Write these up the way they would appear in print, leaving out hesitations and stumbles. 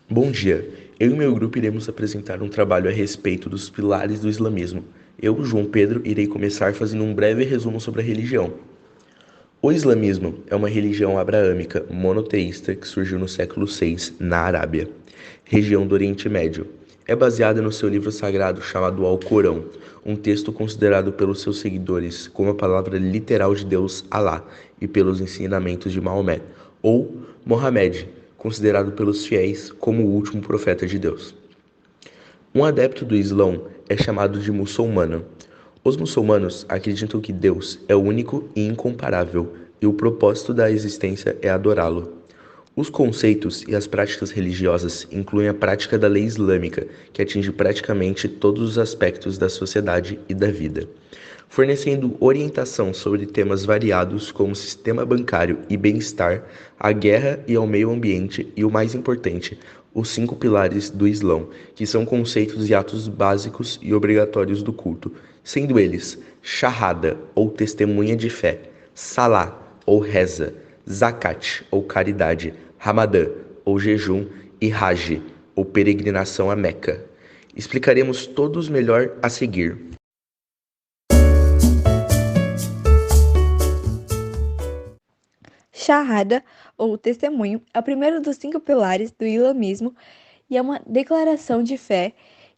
Bom dia. Eu e meu grupo iremos apresentar um trabalho a respeito dos pilares do islamismo. Eu, João Pedro, irei começar fazendo um breve resumo sobre a religião. O islamismo é uma religião abraâmica monoteísta que surgiu no século VI, na Arábia, região do Oriente Médio. É baseada no seu livro sagrado chamado Alcorão, um texto considerado pelos seus seguidores como a palavra literal de Deus Alá e pelos ensinamentos de Maomé, ou Mohamed, considerado pelos fiéis como o último profeta de Deus. Um adepto do Islão é chamado de muçulmano. Os muçulmanos acreditam que Deus é único e incomparável e o propósito da existência é adorá-lo. Os conceitos e as práticas religiosas incluem a prática da lei islâmica, que atinge praticamente todos os aspectos da sociedade e da vida, fornecendo orientação sobre temas variados como sistema bancário e bem-estar, a guerra e ao meio ambiente e, o mais importante, os 5 pilares do Islão, que são conceitos e atos básicos e obrigatórios do culto, sendo eles Shahada, ou testemunha de fé, Salah, ou reza, Zakat, ou caridade, Ramadã, ou jejum, e Hajj, ou peregrinação a Meca. Explicaremos todos melhor a seguir. Shahada, ou testemunho, é o primeiro dos 5 pilares do islamismo e é uma declaração de fé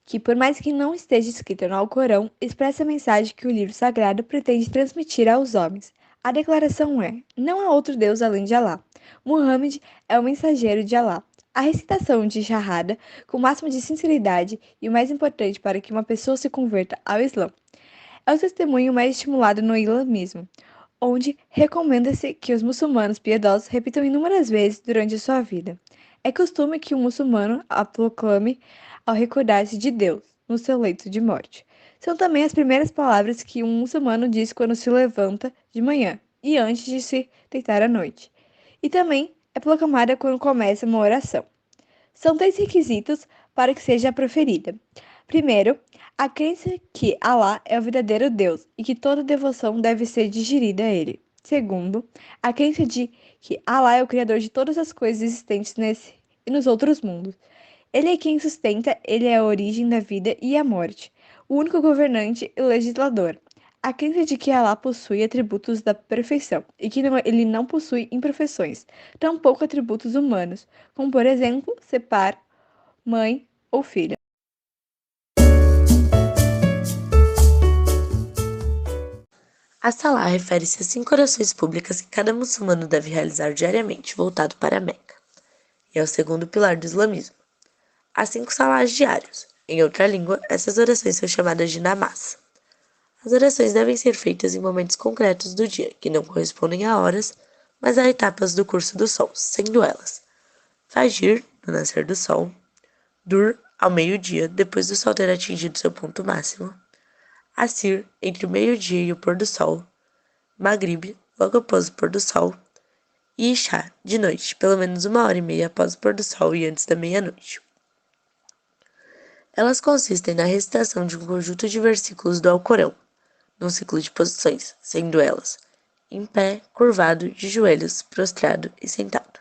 que, por mais que não esteja escrita no Alcorão, expressa a mensagem que o livro sagrado pretende transmitir aos homens. A declaração é: não há outro Deus além de Alá. Muhammad é o mensageiro de Alá. A recitação de Shahada, com o máximo de sinceridade e o mais importante para que uma pessoa se converta ao Islã, é o testemunho mais estimulado no islamismo, onde recomenda-se que os muçulmanos piedosos repitam inúmeras vezes durante a sua vida. É costume que um muçulmano a proclame ao recordar-se de Deus no seu leito de morte. São também as primeiras palavras que um muçulmano diz quando se levanta de manhã e antes de se deitar à noite. E também é proclamada quando começa uma oração. São 3 requisitos para que seja proferida. Primeiro, a crença que Alá é o verdadeiro Deus e que toda devoção deve ser dirigida a Ele. Segundo, a crença de que Alá é o Criador de todas as coisas existentes nesse e nos outros mundos. Ele é quem sustenta, ele é a origem da vida e a morte, o único governante e legislador. A crença de que Alá possui atributos da perfeição e que ele não possui imperfeições, tampouco atributos humanos, como por exemplo, ser pai, mãe ou filho. A Salah refere-se a 5 orações públicas que cada muçulmano deve realizar diariamente, voltado para a Meca, e é o segundo pilar do islamismo. Há 5 salahs diários. Em outra língua, essas orações são chamadas de namaz. As orações devem ser feitas em momentos concretos do dia, que não correspondem a horas, mas a etapas do curso do sol, sendo elas Fajr, no nascer do sol, Dur, ao meio-dia, depois do sol ter atingido seu ponto máximo, Asir, entre o meio-dia e o pôr do sol, Maghrib, logo após o pôr do sol, e Isha, de noite, pelo menos 1h30 após o pôr do sol e antes da meia-noite. Elas consistem na recitação de um conjunto de versículos do Alcorão, num ciclo de posições, sendo elas em pé, curvado, de joelhos, prostrado e sentado.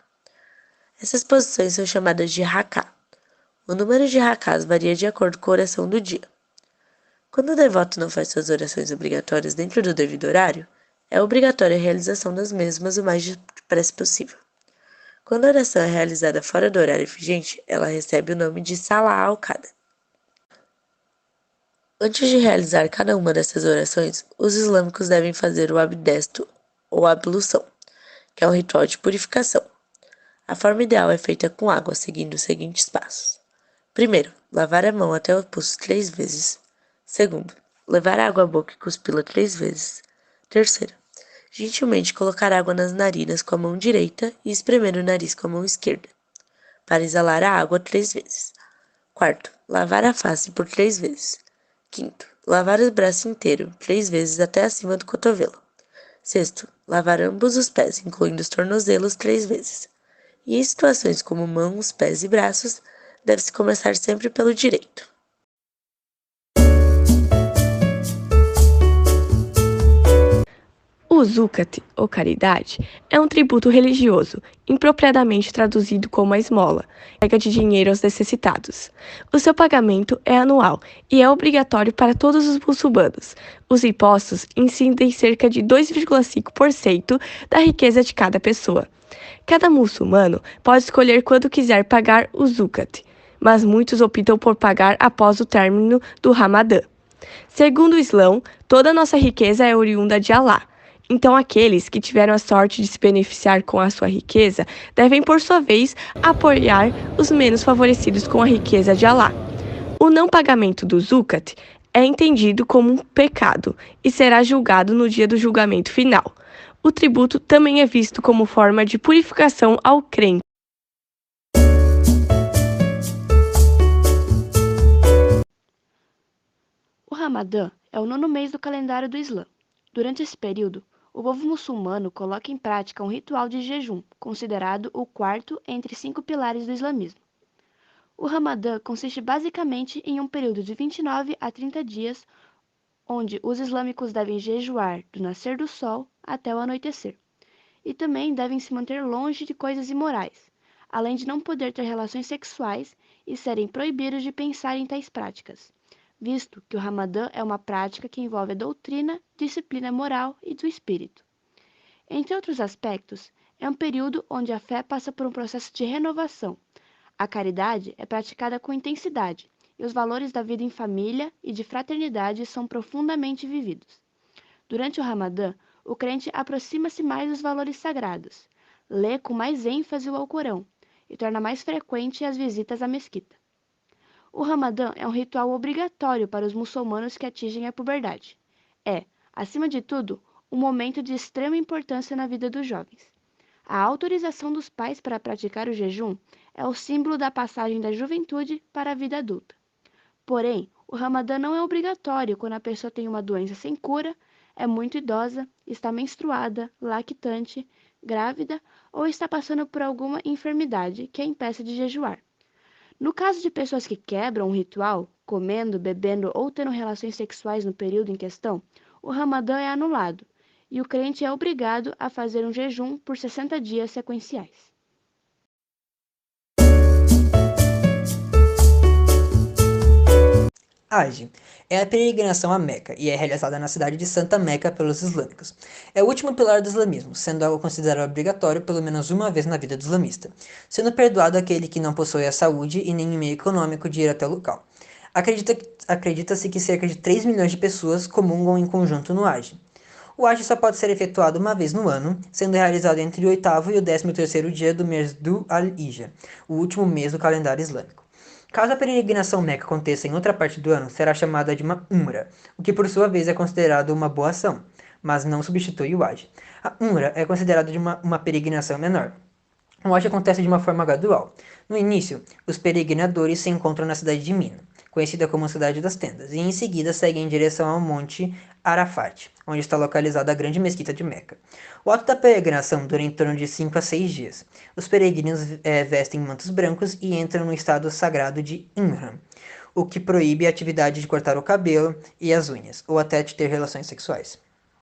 Essas posições são chamadas de raká. O número de rakás varia de acordo com a oração do dia. Quando o devoto não faz suas orações obrigatórias dentro do devido horário, é obrigatória a realização das mesmas o mais depressa possível. Quando a oração é realizada fora do horário vigente, ela recebe o nome de Salah al-Qada. Antes de realizar cada uma dessas orações, os islâmicos devem fazer o abdesto ou ablução, que é um ritual de purificação. A forma ideal é feita com água, seguindo os seguintes passos. Primeiro, lavar a mão até o pulso 3 vezes. Segundo, levar água à boca e cuspi-la 3 vezes. Terceiro, gentilmente colocar água nas narinas com a mão direita e espremer o nariz com a mão esquerda, para exalar a água 3 vezes. Quarto, lavar a face por 3 vezes. Quinto, lavar o braço inteiro 3 vezes até acima do cotovelo. Sexto, lavar ambos os pés, incluindo os tornozelos 3 vezes. E em situações como mãos, pés e braços, deve-se começar sempre pelo direito. O O Zucat, ou caridade, é um tributo religioso, impropriamente traduzido como a esmola, entrega de dinheiro aos necessitados. O seu pagamento é anual e é obrigatório para todos os muçulmanos. Os impostos incidem cerca de 2,5% da riqueza de cada pessoa. Cada muçulmano pode escolher quando quiser pagar o Zucat, mas muitos optam por pagar após o término do Ramadã. Segundo o Islã, toda nossa riqueza é oriunda de Alá. Então, aqueles que tiveram a sorte de se beneficiar com a sua riqueza devem, por sua vez, apoiar os menos favorecidos com a riqueza de Alá. O não pagamento do Zucat é entendido como um pecado e será julgado no dia do julgamento final. O tributo também é visto como forma de purificação ao crente. O Ramadã é o 9º mês do calendário do Islã. Durante esse período, o povo muçulmano coloca em prática um ritual de jejum, considerado o quarto entre 5 pilares do islamismo. O Ramadã consiste basicamente em um período de 29 a 30 dias, onde os islâmicos devem jejuar do nascer do sol até o anoitecer, e também devem se manter longe de coisas imorais, além de não poder ter relações sexuais e serem proibidos de pensar em tais práticas, visto que o Ramadã é uma prática que envolve a doutrina, disciplina moral e do espírito. Entre outros aspectos, é um período onde a fé passa por um processo de renovação. A caridade é praticada com intensidade e os valores da vida em família e de fraternidade são profundamente vividos. Durante o Ramadã, o crente aproxima-se mais dos valores sagrados, lê com mais ênfase o Alcorão e torna mais frequente as visitas à mesquita. O Ramadã é um ritual obrigatório para os muçulmanos que atingem a puberdade. É, acima de tudo, um momento de extrema importância na vida dos jovens. A autorização dos pais para praticar o jejum é o símbolo da passagem da juventude para a vida adulta. Porém, o Ramadã não é obrigatório quando a pessoa tem uma doença sem cura, é muito idosa, está menstruada, lactante, grávida ou está passando por alguma enfermidade que a impeça de jejuar. No caso de pessoas que quebram um ritual, comendo, bebendo ou tendo relações sexuais no período em questão, o Ramadã é anulado e o crente é obrigado a fazer um jejum por 60 dias sequenciais. Hajj é a peregrinação a Meca e é realizada na cidade de Santa Meca pelos islâmicos. É o último pilar do islamismo, sendo algo considerado obrigatório pelo menos uma vez na vida do islamista, sendo perdoado aquele que não possui a saúde e nem meio econômico de ir até o local. Acredita-se que cerca de 3 milhões de pessoas comungam em conjunto no Hajj. O Hajj só pode ser efetuado uma vez no ano, sendo realizado entre o 8º e o 13º dia do mês do Al-Hijja, o último mês do calendário islâmico. Caso a peregrinação Meca aconteça em outra parte do ano, será chamada de uma Umra, o que por sua vez é considerado uma boa ação, mas não substitui o Hajj. A Umra é considerada de uma peregrinação menor. O Hajj acontece de uma forma gradual. No início, os peregrinadores se encontram na cidade de Mina, conhecida como Cidade das Tendas, e em seguida seguem em direção ao Monte Arafat, onde está localizada a grande mesquita de Meca. O ato da peregrinação dura em torno de 5 a 6 dias. Os peregrinos vestem mantos brancos e entram no estado sagrado de Ihram, o que proíbe a atividade de cortar o cabelo e as unhas, ou até de ter relações sexuais.